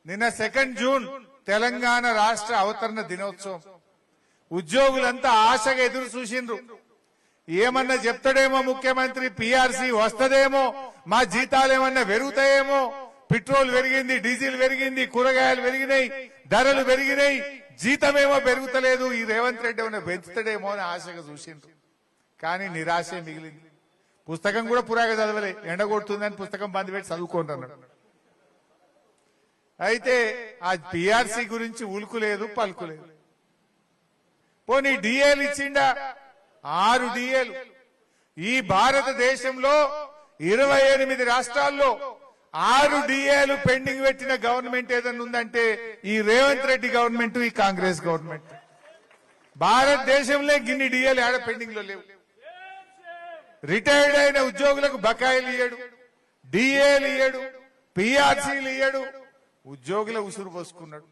నిన్న 2 జూన్ తెలంగాణ రాష్ట్ర అవతరణ దినోత్సవం. ఉద్యోగులంతా ఆశగా ఎదురు చూసిండ్రు. ఏమన్నా చెప్తాడేమో ముఖ్యమంత్రి, పీఆర్సీ వస్తదేమో, మా జీతాలు ఏమన్నా పెరుగుతాయేమో, పెట్రోల్ పెరిగింది, డీజిల్ పెరిగింది, కూరగాయలు పెరిగినాయి, ధరలు పెరిగినాయి, జీతమేమో పెరుగుతలేదు, ఈ రేవంత్ రెడ్డి ఏమన్నా పెంచుతాడేమో అని ఆశగా చూసిండ్రు. కానీ నిరాశే మిగిలింది. పుస్తకం కూడా పురాగా చదవలే, ఎండగొడుతుందని పుస్తకం బంద్ పెట్టి చదువుకుంటున్నాడు. అయితే ఆ పీఆర్సీ గురించి ఉలుకులేదు పలుకులేదు. పోనీ డిఏలు ఇచ్చిండా? 6 డిఏలు. ఈ భారతదేశంలో 28 రాష్ట్రాల్లో 6 డిఏలు పెండింగ్ పెట్టిన గవర్నమెంట్ ఏదన్నా ఉందంటే ఈ రేవంత్ రెడ్డి గవర్నమెంట్, ఈ కాంగ్రెస్ గవర్నమెంట్. భారతదేశంలో గిన్ని డిఏలు ఆడ పెండింగ్ లో లేవు. రిటైర్డ్ అయిన ఉద్యోగులకు బకాయిలు ఇయ్యడు, డిఏలు ఇయ్యడు, పీఆర్సీలు ఇయ్యడు, ఉద్యోగుల ఉసురు పోసుకున్నాడు.